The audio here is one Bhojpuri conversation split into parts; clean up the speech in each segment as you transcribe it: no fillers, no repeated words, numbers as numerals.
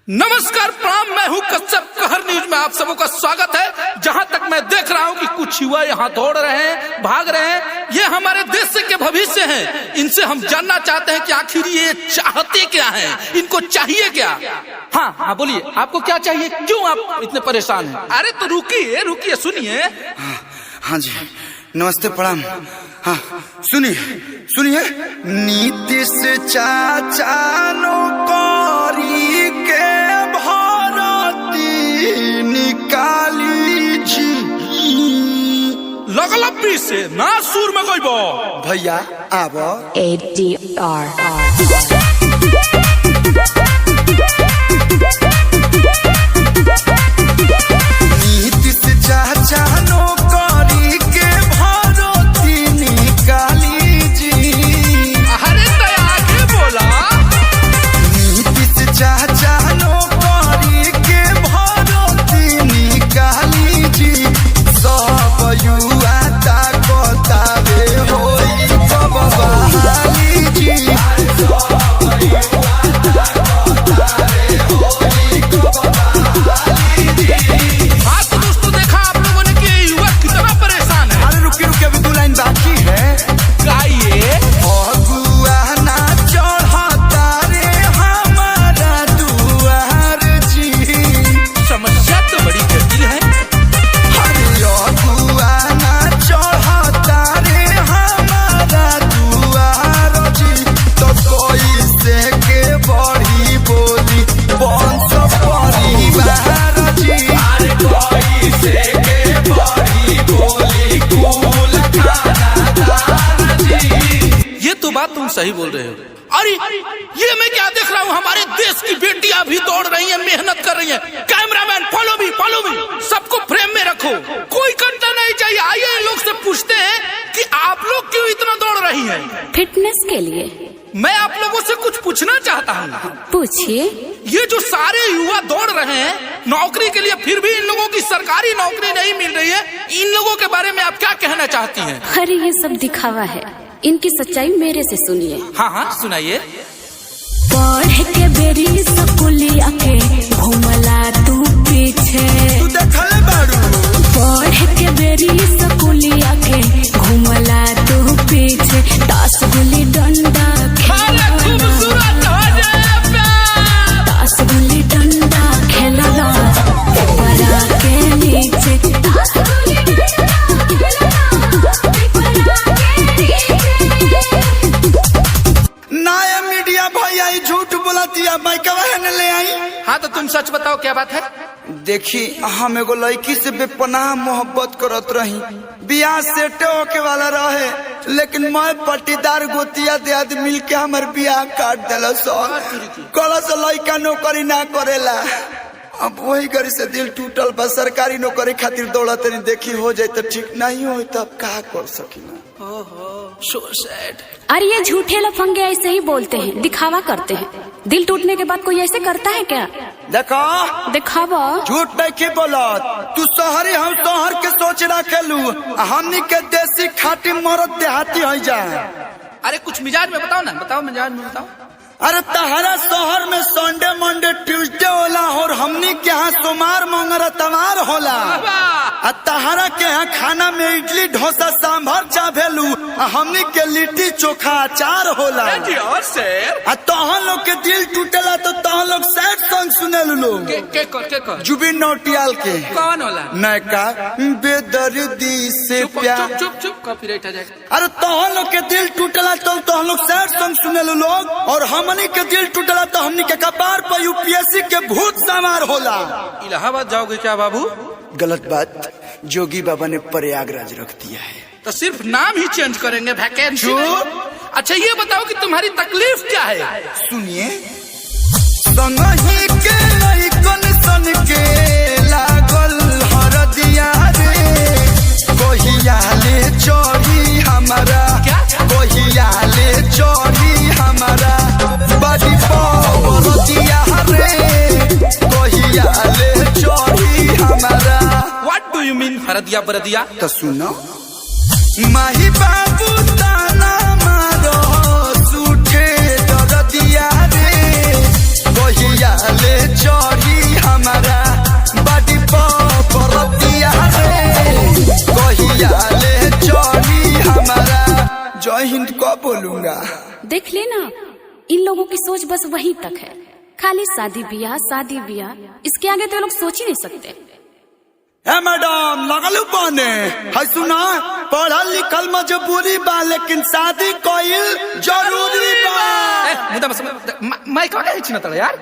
नमस्कार प्रणाम, मैं हूं कश्यप। कहर न्यूज में आप सबों का स्वागत है। जहां तक मैं देख रहा हूं कि कुछ युवा यहां दौड़ रहे हैं, भाग रहे हैं। ये हमारे देश के भविष्य हैं। इनसे हम जानना चाहते हैं कि आखिर ये चाहते क्या हैं, इनको चाहिए क्या। हाँ हाँ बोलिए, आपको क्या चाहिए, क्यों आप इतने परेशान हैं? अरे तो रुकिए रुकिए, सुनिए। हाँ जी, नमस्ते प्रणाम। हाँ सुनिए सुनिए, नीतीश चाचा नौकरी के भरती निकाली जी। लगलब्बी से ना सुर में कोई बो भैया आबो ADR नीतीश चाचा नौकरी के भरती निकाली जी। अरे दया के बोला, नीतीश चाचा नौकरी के भरती निकाली जी। सब युवा ताकतावे होई कब बहाली जी। सब युवा ताकतावे होई कब बहाली जी। हाँ तो दोस्तों, देखा आप लोगों ने कि युवा कितना परेशान है। अरे रुकिए रुकिए, अभी 2 लाइन बाकी है। गाइए। अगुआ ना चढ़ता रे हमारा दुआर जी। समस्या तो बड़ी जटिल है। अरे अगुआ ना चढ़ता रे हमारा दुआर जी। तो कोई से के बड़ी बोली वंश परिवार जी। अरे कोई से के बड़ी बोली कुल खानदार जी। ये तो बात तुम सही बोल रहे हो। अरे ये मैं क्या देख रहा हूँ, हमारे देश की बेटियां भी दौड़ रही हैं, मेहनत कर रही हैं। कैमरामैन फॉलो मी, सबको फ्रेम में रखो, कोई कंटा नहीं चाहिए। आइए इन लोग से पूछते हैं कि आप लोग क्यों इतना दौड़ रही हैं। फिटनेस के लिए। मैं आप लोगों से कुछ पूछना चाहता हूँ। पूछिए। ये जो सारे युवा दौड़ रहे हैं नौकरी के लिए, फिर भी इन लोगों की सरकारी नौकरी नहीं मिल रही है, इन लोगों के बारे में आप क्या कहना चाहती हैं? अरे ये सब दिखावा है, इनकी सच्चाई मेरे से सुनिए। हाँ हाँ सुनाइए। पढ़ के बेरी स्कूलिया के घुमला तू पीछे। तू देखले बारू। पढ़ के बेरी स्कूलिया के घुमला तू पीछे। 10 गुली डंडा अरे खूबसूरत हो जाए प्यार। 10 गुली डंडा खेलला पेपरा के नीचे। 10 गुली डंडा खेलला पेपरा के नीचे। नया मीडिया भैया ये झूठ बोला दिया, माइकवा है ले आई। हाँ तो तुम सच बताओ, क्या बात है? देखी, हम एगो लड़की से बेपनाह मोहब्बत करत रही। बियाह सेटे होके वाला रहे, लेकिन मैं पट्टीदार गोतिया दे आदमी मिल के हमार बियाह काट दिला। कल से लड़का नौकरी ना करेला। अब वही घड़ी से दिल टूटल बा। सरकारी नौकरी खातिर दौड़त नहीं, देखी हो जाए तो ठीक, नहीं हो तब का कर सकी। So sad। अरे ये झूठे लफंगे ऐसे ही बोलते हैं, दिखावा करते हैं। दिल टूटने के बाद कोई ऐसे करता है क्या? देखो दिखावा। झूठ नहीं की बोलत। तू शहरी, हम शहर के सोच रखेलू। हमनी के देसी खाटी मरद देहाती हो जा। अरे कुछ मिजाज में बताओ ना, बताओ मिजाज में बताओ। अरे तहरा शहर में संडे मंडे ट्यूसडे होला, और हमनी के यहाँ सोमवार मंगल तवार होला। आ तहरा के यहाँ खाना में इडली डोसा सांभर चाभेलू, हमनी के लिट्टी चोखा अचार होला। और शेर आ तहन लोग के दिल टूटेला तो तहन लोग सैड सॉन्ग सुनेलू लोग। के कर जुबिन नौटियाल के कौन होला? नैका बेदर्दी से प्यार। चुप कॉपीराइट आ जाएगा। अरे तहन लोग के दिल टूटेला तो तहन लोग सैड सॉन्ग सुनेलू लोग, और हमनी के दिल टूटेला तो हमनी के कपार पर यूपीएससी के भूत सवार होला। इलाहाबाद जाओगे क्या बाबू? गलत बात, जोगी बाबा ने प्रयागराज रख दिया है। तो सिर्फ नाम ही चेंज करेंगे, वैकेंसी। अच्छा ये बताओ कि तुम्हारी तकलीफ क्या है? सुनिए, संगही के लइकन सन के लागल हरदिया रे। कोहिया ले चढ़ी हमारा, क्या? कोहिया ले चढ़ी हमारा बड़ी बरदिया रे। कोहिया ले चढ़ी हमारा। What do you mean हरदिया बरदिया? तो सुनो, माही बाबू ताना मारो सूठे दरदिया रे। कोहिया ले चढ़ी हिंद को बोलूंगा। देख लेना, इन लोगों की सोच बस वहीं तक है, खाली शादी ब्याह, इसके आगे तो लोग सोच ही नहीं सकते। ए मैडम लगलू बने है, सुना पढ़ल लिखल मजबूरी बा लेकिन शादी कोइल जरूरी बा। मैं क्या छीना था यार।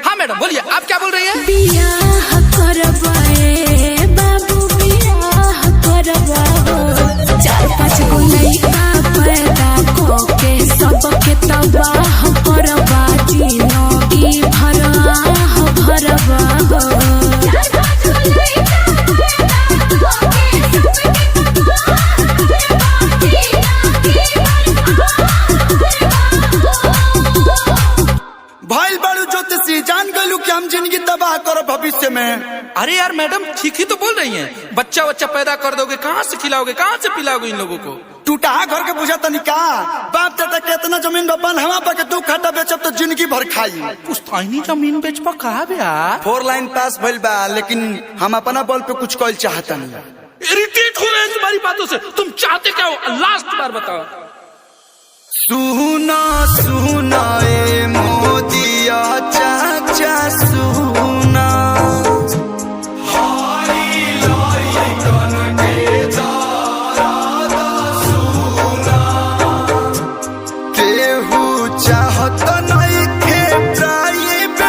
हाँ मैडम बोलिए, आप क्या बोल रही हैं? बियाह करवाए बाबू, बियाह करवाओ, 4-5 गो लइका पैदा कोके सबके तबाह करवा, जिनगी भरवा। भाई बड़ू ज्योतिषी जान गलू कि हम जिंदगी तबाह करो भविष्य में। अरे यार मैडम ठीक ही तो बोल रही हैं। बच्चा पैदा कर दोगे, कहाँ से खिलाओगे, कहाँ से पिलाओगे इन लोगों को? टूटा घर के बुझा तनी का बाप दादा के इतना जमीन बपन हवा पर के 2 खट्टा बेचब तो जिंदगी भर खाई। पुश्तैनी जमीन बेचबा कहा बे यार? 4 लाइन पास भइल बा लेकिन हम अपना बल पे कुछ कइल चाहता नहीं। इरिटेट हो रहे हैं तुम्हारी बातों से। तुम चाहते क्या हो? लास्ट बार बताओ। सुना सुना ए मोदिया चाचा सुना, केहू चाहत नहीं थे प्राइवेट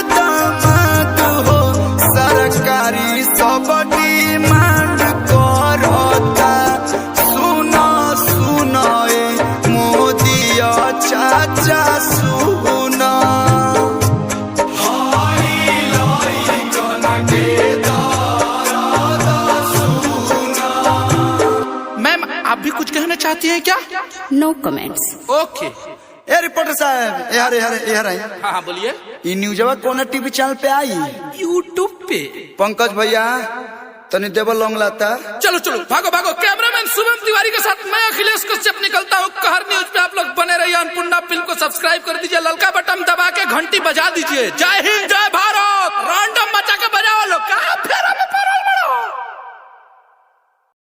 दामाद हो, सरकारी सब डिमांड करता। सुना सुना ए मोदिया चाचा सुना। मैम आप भी कुछ कहना चाहती हैं क्या? नो कमेंट्स। ओके। ए रिपोर्टर साहब यार आई। हाँ बोलिए। ई न्यूज़वा कौन टीवी चैनल पे आई? यूट्यूब पे। पंकज भैया तनी देवल लॉन्ग लाता। चलो भागो कैमरामैन शुभम तिवारी के साथ मैं अखिलेश कश्यप निकलता हूँ। कहर न्यूज पे आप लोग बने रहिए। अन्नपूर्णा फिल्म को सब्सक्राइब कर दीजिए, ललका बटन दबा के घंटी बजा दीजिए। जय हिंद, जय भारत।